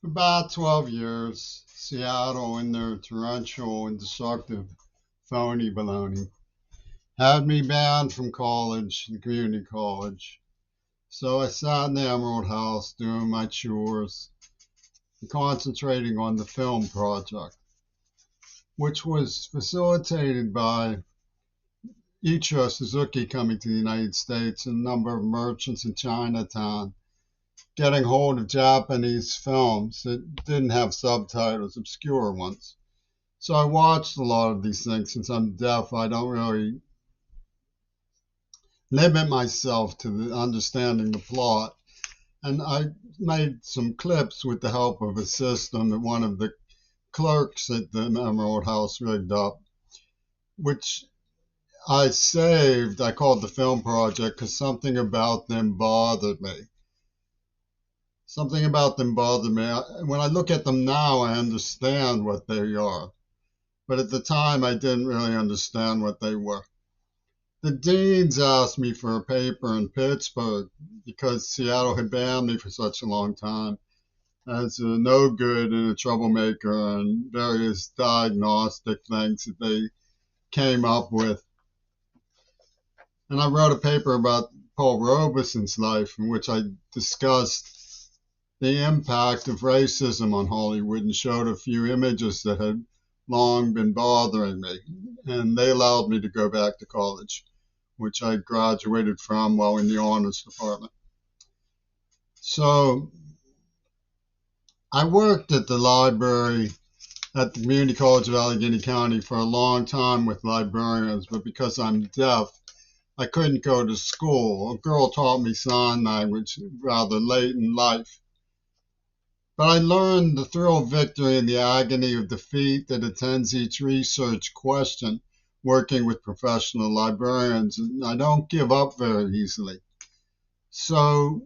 About 12 years, Seattle and their torrential and destructive phony baloney had me banned from college, the community college. So I sat in the Emerald House doing my chores and concentrating on the film project, which was facilitated by Ichiro Suzuki coming to the United States and a number of merchants in Chinatown getting hold of Japanese films that didn't have subtitles, obscure ones. So I watched a lot of these things. Since I'm deaf, I don't really limit myself to understanding the plot. And I made some clips with the help of a system that one of the clerks at the Emerald House rigged up, which I saved. I called the film project because something about them bothered me. Something about them bothered me. When I look at them now, I understand what they are. But at the time, I didn't really understand what they were. The deans asked me for a paper in Pittsburgh because Seattle had banned me for such a long time as a no good and a troublemaker and various diagnostic things that they came up with. And I wrote a paper about Paul Robeson's life in which I discussed the impact of racism on Hollywood and showed a few images that had long been bothering me. And they allowed me to go back to college, which I graduated from while in the honors department. So I worked at the library at the Community College of Allegheny County for a long time with librarians, but because I'm deaf, I couldn't go to school. A girl taught me sign language rather late in life. But I learned the thrill of victory and the agony of defeat that attends each research question working with professional librarians, and I don't give up very easily. So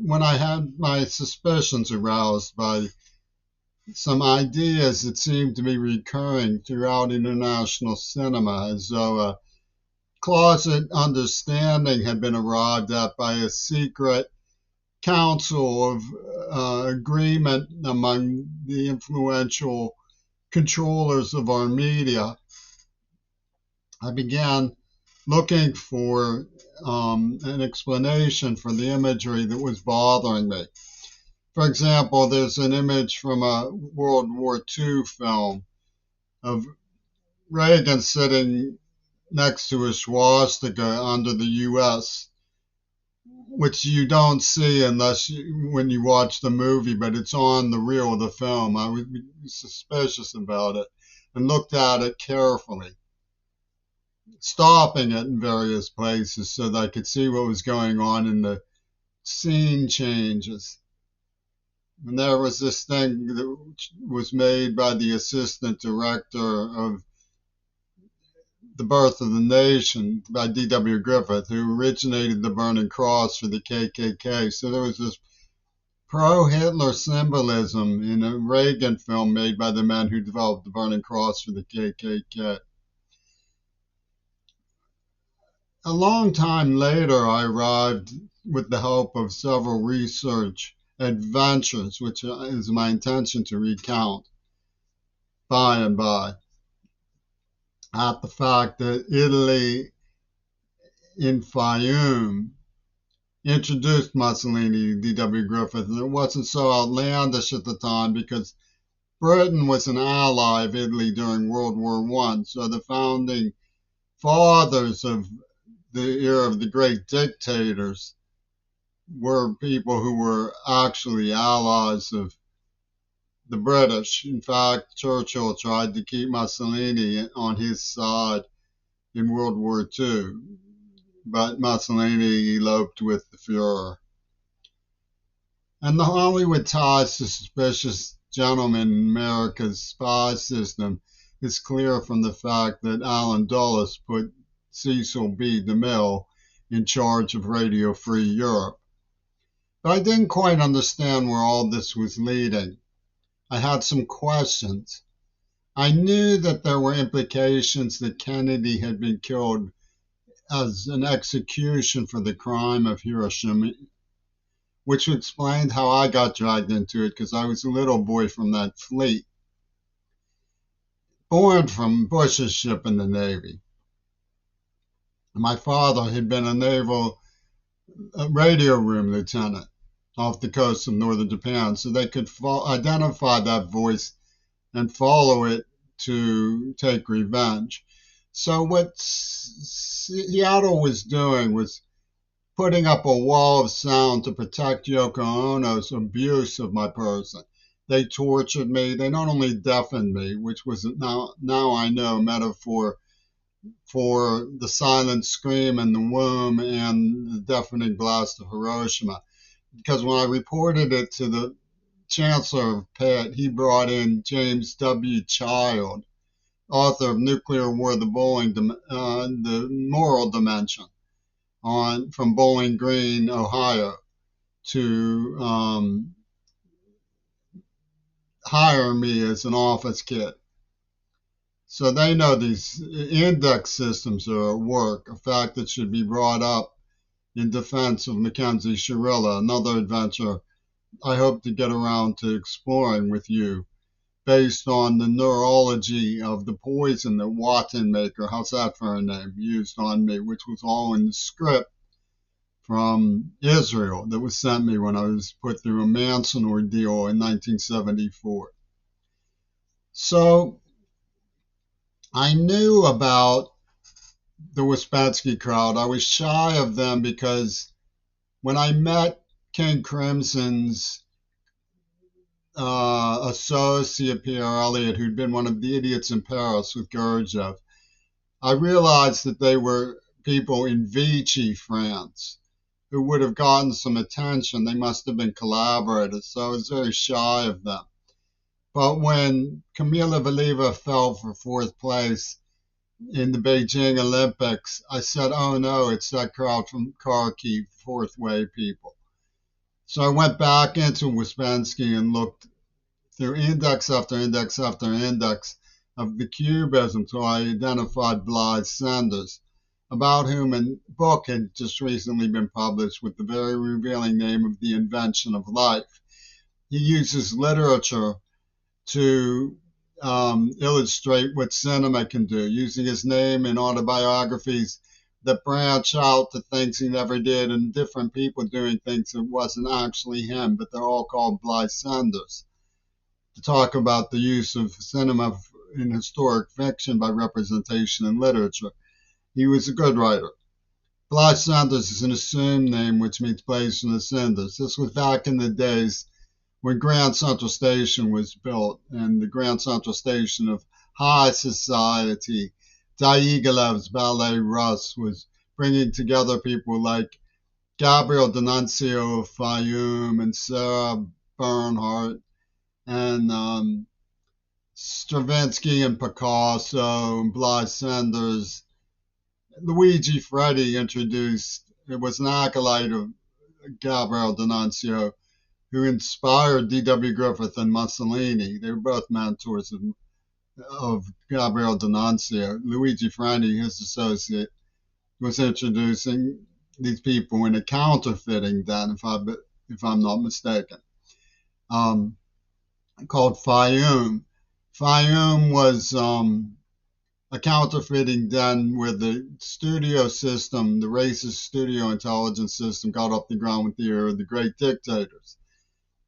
when I had my suspicions aroused by some ideas that seemed to be recurring throughout international cinema, as though a closet understanding had been arrived at by a secret council of agreement among the influential controllers of our media, I began looking for an explanation for the imagery that was bothering me. For example, there's an image from a World War II film of Reagan sitting next to a swastika under the U.S., which you don't see when you watch the movie, but it's on the reel of the film. I was suspicious about it and looked at it carefully, stopping it in various places so that I could see what was going on in the scene changes. And there was this thing that was made by the assistant director of The Birth of the Nation by D.W. Griffith, who originated the Burning Cross for the KKK. So there was this pro-Hitler symbolism in a Reagan film made by the men who developed the Burning Cross for the KKK. A long time later, I arrived with the help of several research adventures, which is my intention to recount by and by, at the fact that Italy in Fayoum introduced Mussolini to D.W. Griffith, and it wasn't so outlandish at the time because Britain was an ally of Italy during World War I. So the founding fathers of the era of the great dictators were people who were actually allies of the British. In fact, Churchill tried to keep Mussolini on his side in World War II, but Mussolini eloped with the Fuhrer. And the Hollywood ties to suspicious gentlemen in America's spy system is clear from the fact that Allen Dulles put Cecil B. DeMille in charge of Radio Free Europe. But I didn't quite understand where all this was leading. I had some questions. I knew that there were implications that Kennedy had been killed as an execution for the crime of Hiroshima. which explained how I got dragged into it because I was a little boy from that fleet, born from Bush's ship in the Navy. My father had been a naval radio room lieutenant off the coast of northern Japan, so they could identify that voice and follow it to take revenge. So what Seattle was doing was putting up a wall of sound to protect Yoko Ono's abuse of my person. They tortured me. They not only deafened me, which was now I know metaphor for the silent scream in the womb and the deafening blast of Hiroshima. Because when I reported it to the Chancellor of Pitt, he brought in James W. Child, author of Nuclear War: The Moral Dimension, from Bowling Green, Ohio, to hire me as an office kid. So they know these index systems are at work, a fact that should be brought up in defense of Mackenzie Shirilla, another adventure I hope to get around to exploring with you, based on the neurology of the poison that Wattenmaker, how's that for a name, used on me, which was all in the script from Israel that was sent me when I was put through a Manson ordeal in 1974. So I knew about the Ouspensky crowd. I was shy of them because when I met King Crimson's associate, Pierre Elliott, who'd been one of the idiots in Paris with Gurdjieff, I realized that they were people in Vichy, France, who would have gotten some attention. They must have been collaborators, so I was very shy of them. But when Kamila Valieva fell for fourth place in the Beijing Olympics, I said, oh no, it's that crowd from Kharkiv, fourth way people. So I went back into Ouspensky and looked through index after index after index of the cubism until I identified Blythe Sanders, about whom a book had just recently been published with the very revealing name of The Invention of Life. He uses literature to illustrate what cinema can do, using his name in autobiographies that branch out to things he never did, and different people doing things that wasn't actually him, but they're all called Blythe Sanders, to talk about the use of cinema in historic fiction by representation in literature. He was a good writer. Blythe Sanders is an assumed name, which means Blaze from the Cinders. This was back in the days when Grand Central Station was built, and the Grand Central Station of high society, Diaghilev's Ballet Russe, was bringing together people like Gabriel D'Annunzio of Fayum and Sarah Bernhardt and Stravinsky and Picasso and Blythe Sanders. Luigi Freddi introduced, it was an acolyte of Gabriel D'Annunzio, who inspired D.W. Griffith and Mussolini. They were both mentors of Gabriel D'Annunzio. Luigi Freddi, his associate, was introducing these people in a counterfeiting den, if I'm not mistaken, called Fayum. Fayum was a counterfeiting den where the studio system, the racist studio intelligence system, got off the ground with the era of the great dictators.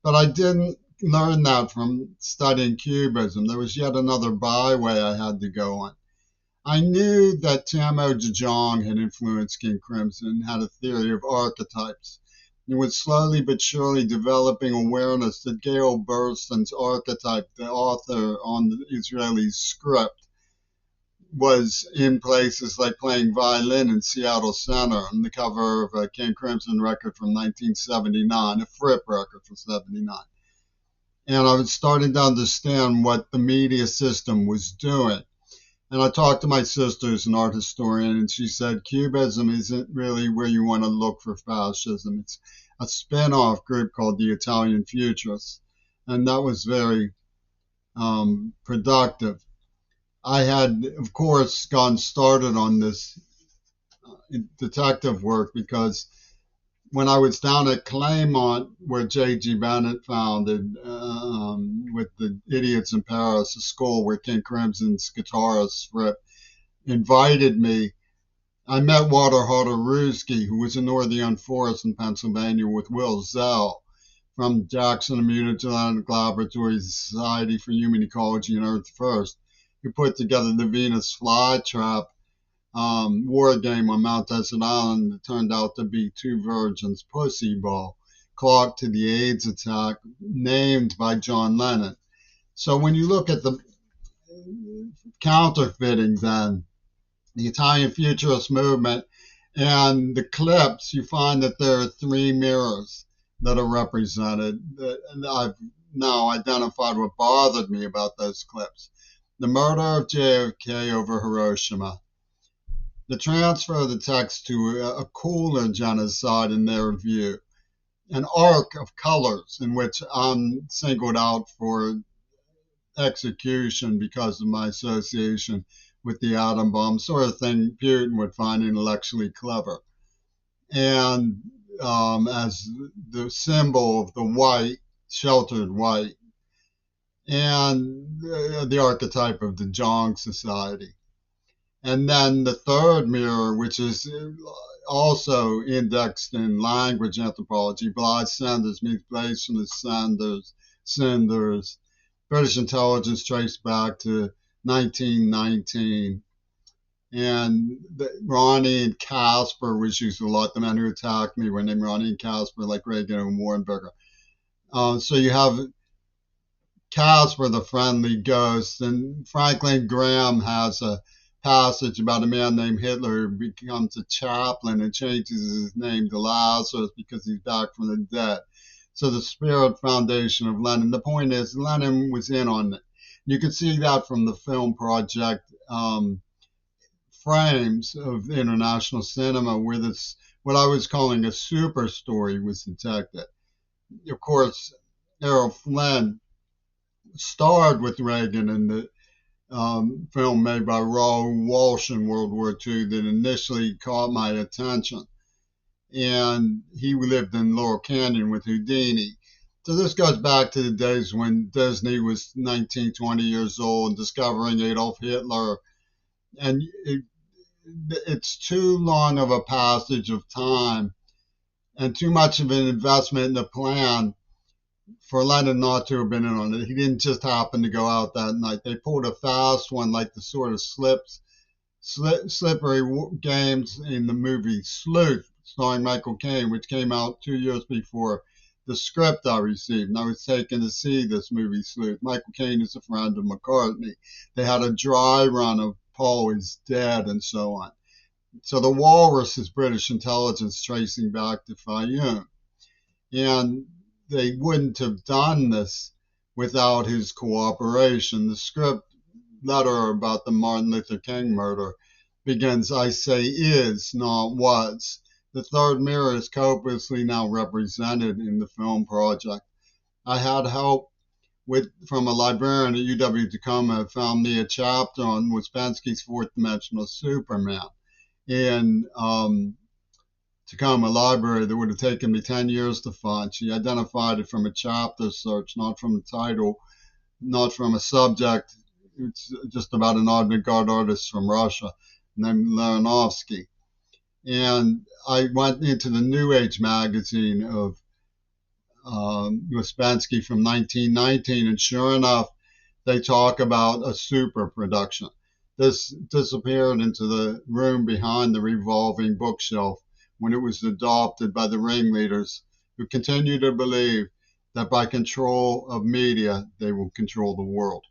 But I didn't learn that from studying Cubism. There was yet another byway I had to go on. I knew that Tamo Zedong had influenced King Crimson, had a theory of archetypes. It was slowly but surely developing awareness that Gail Burston's archetype, the author on the Israeli script, was in places like playing violin in Seattle Center on the cover of a King Crimson record from 1979, a Fripp record from 79. And I was starting to understand what the media system was doing. And I talked to my sister, who's an art historian, and she said, Cubism isn't really where you want to look for fascism. It's a spin-off group called the Italian Futurists. And that was very productive. I had, of course, gotten started on this detective work because when I was down at Claymont, where J.G. Bennett founded, with the Idiots in Paris, a school where King Crimson's guitarist Fripp invited me, I met Walter Hotorowski, who was in Northern Forest in Pennsylvania with Will Zell from Jackson Immunogenetic Laboratories Society for Human Ecology and Earth First, who put together the Venus flytrap war game on Mount Desert Island that turned out to be two virgins' pussy ball, clocked to the AIDS attack, named by John Lennon. So when you look at the counterfeiting, then the Italian Futurist movement and the clips, you find that there are three mirrors that are represented. And I've now identified what bothered me about those clips. The murder of JFK over Hiroshima, the transfer of the text to a cooler genocide in their view, an arc of colors in which I'm singled out for execution because of my association with the atom bomb, sort of thing Putin would find intellectually clever. And as the symbol of the white, sheltered white, and the archetype of the Jong Society. And then the third mirror, which is also indexed in language anthropology, Blythe Sanders means Blationist Sanders, British intelligence traced back to 1919. And Ronnie and Casper was used a lot. The men who attacked me were named Ronnie and Casper, like Reagan and Warrenberger. So you have Casper, the friendly ghost, and Franklin Graham has a passage about a man named Hitler who becomes a chaplain and changes his name to Lazarus because he's back from the dead. So the spirit foundation of Lenin. The point is, Lenin was in on it. You can see that from the film project frames of international cinema, where this, what I was calling a super story, was detected. Of course, Errol Flynn starred with Reagan in the film made by Raoul Walsh in World War II that initially caught my attention. And he lived in Laurel Canyon with Houdini. So this goes back to the days when Disney was 19, 20 years old and discovering Adolf Hitler. And it's too long of a passage of time and too much of an investment in the plan for Lennon not to have been in on it. He didn't just happen to go out that night. They pulled a fast one, like the sort of slippery games in the movie Sleuth, starring Michael Caine, which came out 2 years before the script I received. And I was taken to see this movie Sleuth. Michael Caine is a friend of McCartney. They had a dry run of Paul is Dead and so on. So the Walrus is British intelligence tracing back to Fayum. And they wouldn't have done this without his cooperation. The script letter about the Martin Luther King murder begins, I say is, not was. The third mirror is copiously now represented in the film project. I had help from a librarian at UW-Tacoma who found me a chapter on Ouspensky's Fourth Dimensional Superman in Tacoma Library that would have taken me 10 years to find. She identified it from a chapter search, not from the title, not from a subject. It's just about an avant-garde artist from Russia named Leranovsky. And I went into the New Age magazine of Ouspensky from 1919, and sure enough, they talk about a super production. This disappeared into the room behind the revolving bookshelf when it was adopted by the ringleaders, who continue to believe that by control of media, they will control the world.